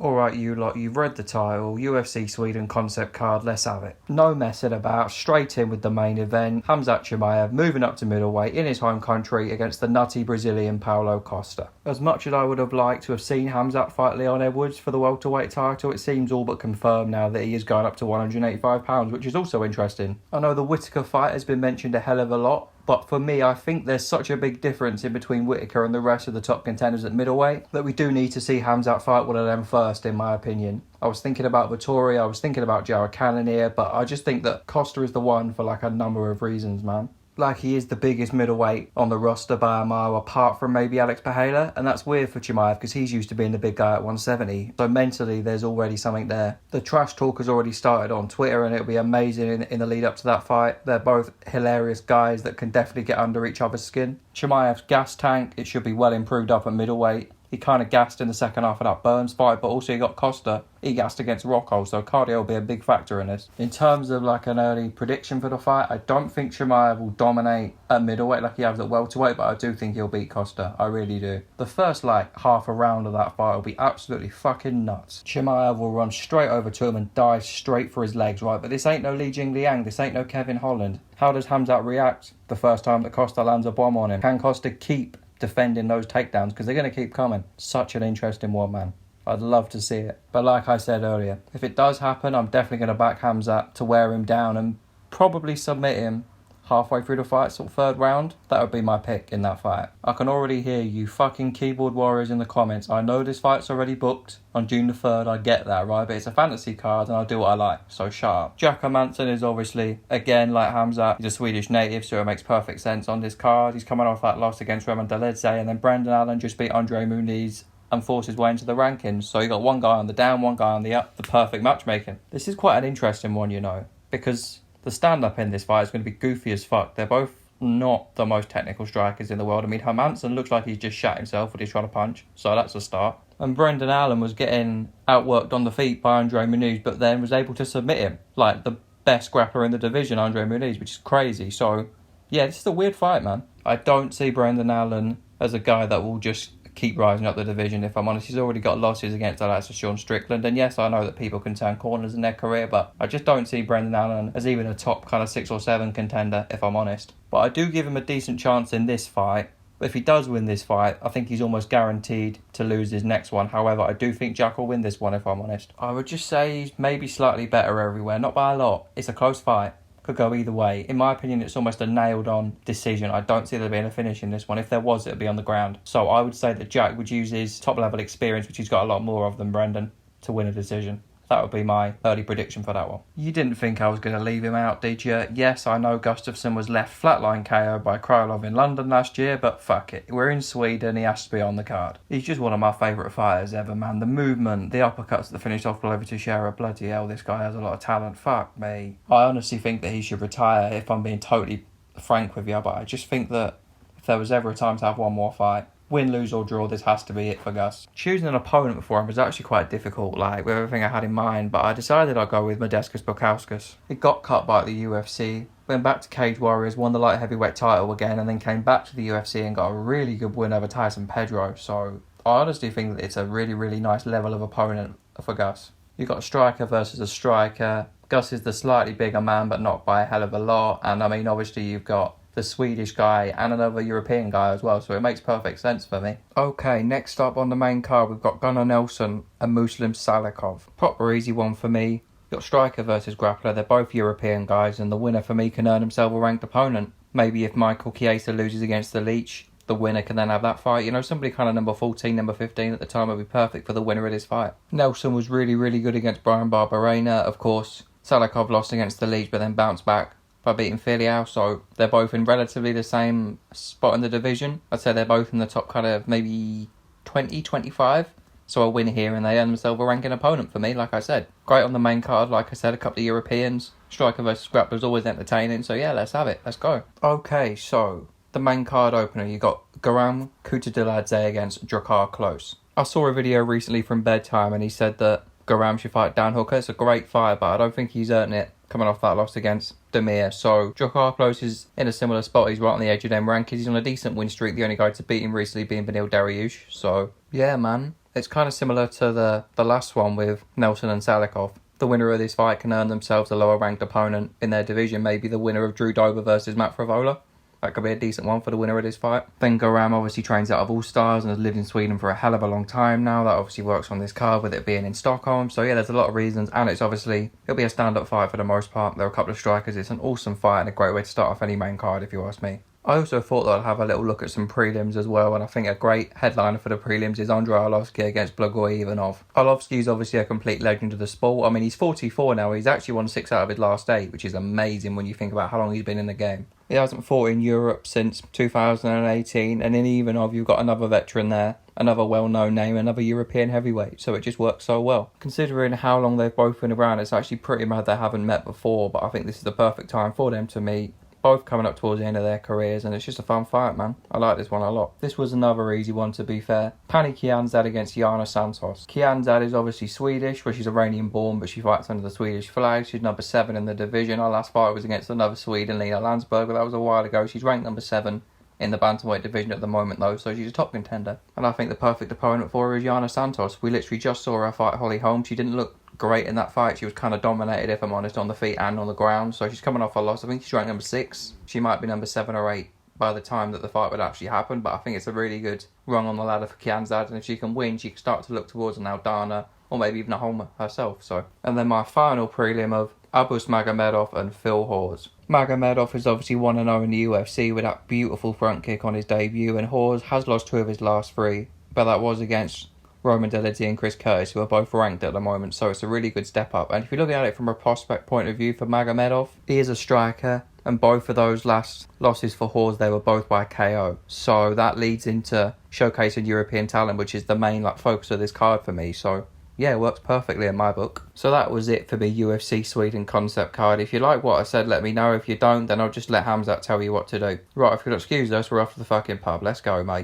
Alright you lot, you've read the title, UFC Sweden concept card, let's have it. No messing about, straight in with the main event. Khamzat Chimaev moving up to middleweight in his home country against the nutty Brazilian Paulo Costa. As much as I would have liked to have seen Khamzat fight Leon Edwards for the welterweight title, it seems all but confirmed now that he is going up to 185 pounds, which is also interesting. I know the Whittaker fight has been mentioned a hell of a lot, but for me, I think there's such a big difference in between Whittaker and the rest of the top contenders at middleweight that we do need to see Khamzat fight one of them first, in my opinion. I was thinking about Vittori, I was thinking about Jared Cannonier, but I just think that Costa is the one for like a number of reasons, man. Like, he is the biggest middleweight on the roster by a mile, apart from maybe Alex Pereira, and that's weird for Chimaev because he's used to being the big guy at 170. So mentally, there's already something there. The trash talk has already started on Twitter, and it'll be amazing in the lead up to that fight. They're both hilarious guys that can definitely get under each other's skin. Chimaev's gas tank, it should be well improved up at middleweight. He kind of gassed in the second half of that Burns fight, but also he got Costa. He gassed against Rocco, so cardio will be a big factor in this. In terms of like an early prediction for the fight, I don't think Chimaev will dominate at middleweight like he has at welterweight, but I do think he'll beat Costa. I really do. The first like half a round of that fight will be absolutely fucking nuts. Chimaev will run straight over to him and dive straight for his legs, right? But this ain't no Li Jingliang, this ain't no Kevin Holland. How does Khamzat react the first time that Costa lands a bomb on him? Can Costa keep defending those takedowns, because they're going to keep coming? Such an interesting one, man. I'd love to see it. But like I said earlier, if it does happen, I'm definitely going to back Khamzat to wear him down and probably submit him halfway through the fight, sort of third round. That would be my pick in that fight. I can already hear you fucking keyboard warriors in the comments. I know this fight's already booked on June the 3rd, I get that, right? But it's a fantasy card and I'll do what I like, so shut up. Jacko Manson is obviously, again, like Khamzat, he's a Swedish native, so it makes perfect sense on this card. He's coming off that loss against Roman Dolidze, and then Brendan Allen just beat Andre Muniz and forced his way into the rankings. So you got one guy on the down, one guy on the up, the perfect matchmaking. This is quite an interesting one, you know, because the stand-up in this fight is going to be goofy as fuck. They're both not the most technical strikers in the world. I mean, Hermansson looks like he's just shat himself when he's trying to punch, so that's a start. And Brendan Allen was getting outworked on the feet by Andre Muniz, but then was able to submit him, like the best grappler in the division, Andre Muniz, which is crazy. So, yeah, this is a weird fight, man. I don't see Brendan Allen as a guy that will just keep rising up the division, if I'm honest. He's already got losses against Alexa Sean Strickland, and yes, I know that people can turn corners in their career, but I just don't see Brendan Allen as even a top kind of 6 or 7 contender, if I'm honest. But I do give him a decent chance in this fight. But if he does win this fight, I think he's almost guaranteed to lose his next one. However, I do think Jack will win this one, if I'm honest. I would just say he's maybe slightly better everywhere, not by a lot. It's a close fight. Could go either way. In my opinion, it's almost a nailed-on decision. I don't see there being a finish in this one. If there was, it would be on the ground. So I would say that Jack would use his top-level experience, which he's got a lot more of than Brendan, to win a decision. That would be my early prediction for that one. You didn't think I was going to leave him out, did you? Yes, I know Gustafson was left flatline KO by Krylov in London last year, but fuck it. We're in Sweden, he has to be on the card. He's just one of my favourite fighters ever, man. The movement, the uppercuts that finished off Glover Teixeira, bloody hell, this guy has a lot of talent. Fuck me. I honestly think that he should retire, if I'm being totally frank with you, but I just think that if there was ever a time to have one more fight, win, lose or draw, this has to be it for Gus. Choosing an opponent for him was actually quite difficult, like with everything I had in mind, but I decided I'd go with Modestas Bukauskas. He got cut by the UFC, went back to Cage Warriors, won the light heavyweight title again, and then came back to the UFC and got a really good win over Tyson Pedro. So I honestly think that it's a really, really nice level of opponent for Gus. You've got a striker versus a striker. Gus is the slightly bigger man, but not by a hell of a lot. And I mean, obviously you've got the Swedish guy and another European guy as well, so it makes perfect sense for me. Okay, next up on the main card, we've got Gunnar Nelson and Muslim Salakov. Proper easy one for me. You've got striker versus grappler. They're both European guys, and the winner for me can earn himself a ranked opponent. Maybe if Michael Chiesa loses against the Leech, the winner can then have that fight. You know, somebody kind of number 14, number 15 at the time would be perfect for the winner of this fight. Nelson was really, really good against Brian Barberena. Of course, Salakov lost against the Leech, but then bounced back by beating Filial, so they're both in relatively the same spot in the division. I'd say they're both in the top kind of maybe 20, 25. So a win here and they earn themselves a ranking opponent for me, like I said. Great on the main card, like I said, a couple of Europeans. Striker versus grappler is always entertaining, so yeah, let's have it. Let's go. Okay, so the main card opener, you got Garam Kutadiladze against Drakkar Klose. I saw a video recently from Bedtime and he said that Garam should fight Dan Hooker. It's a great fight, but I don't think he's earned it coming off that loss against Demir. So Drakkar Klose is in a similar spot. He's right on the edge of them rankings. He's on a decent win streak. The only guy to beat him recently being Beneil Dariush. So yeah, man, It's kind of similar to the last one with Nelson and Salakov. The winner of this fight can earn themselves a lower ranked opponent in their division, maybe the winner of Drew Dober versus Matt Frivola. That could be a decent one for the winner of this fight. Then Goram obviously trains out of All Stars and has lived in Sweden for a hell of a long time now. That obviously works on this card with it being in Stockholm. So yeah, there's a lot of reasons, and it'll be a stand-up fight for the most part. There are a couple of strikers. It's an awesome fight and a great way to start off any main card if you ask me. I also thought that I'd have a little look at some prelims as well, and I think a great headliner for the prelims is Andrei Olofsson against Blagoy Ivanov. Olofsky's obviously a complete legend of the sport. I mean, he's 44 now. He's actually won 6 out of his last 8, which is amazing when you think about how long he's been in the game. He hasn't fought in Europe since 2018, and in Ivanov you've got another veteran there, another well-known name, another European heavyweight, so it just works so well. Considering how long they've both been around, it's actually pretty mad they haven't met before, but I think this is the perfect time for them to meet. Both coming up towards the end of their careers, and it's just a fun fight, man. I like this one a lot. This was another easy one, to be fair. Pani Kianza against Jana Santos. Kianza is obviously Swedish, well, she's Iranian born, but she fights under the Swedish flag. She's number 7 in the division. Her last fight was against another Swede, Lena Landsberg, but that was a while ago. She's ranked number 7 in the bantamweight division at the moment, though, so she's a top contender. And I think the perfect opponent for her is Jana Santos. We literally just saw her fight Holly Holm. She didn't look great in that fight. She was kind of dominated, if I'm honest, on the feet and on the ground. So she's coming off a loss. I think she's ranked number 6. She might be number 7 or 8 by the time that the fight would actually happen. But I think it's a really good rung on the ladder for Kianza. And if she can win, she can start to look towards an Aldana or maybe even a Holm herself. So, and then my final prelim of Abus Magomedov and Phil Hawes. Magomedov is obviously 1-0 in the UFC with that beautiful front kick on his debut, and Hawes has lost 2 of his last 3, but that was against Roman Delity and Chris Curtis, who are both ranked at the moment, so it's a really good step up. And if you're looking at it from a prospect point of view for Magomedov, he is a striker, and both of those last losses for Hawes, they were both by KO. So that leads into showcasing European talent, which is the main focus of this card for me. So yeah, it works perfectly in my book. So that was it for the UFC Sweden concept card. If you like what I said, let me know. If you don't, then I'll just let Hamzat tell you what to do. Right, if you'll excuse us, we're off to the fucking pub. Let's go, mate.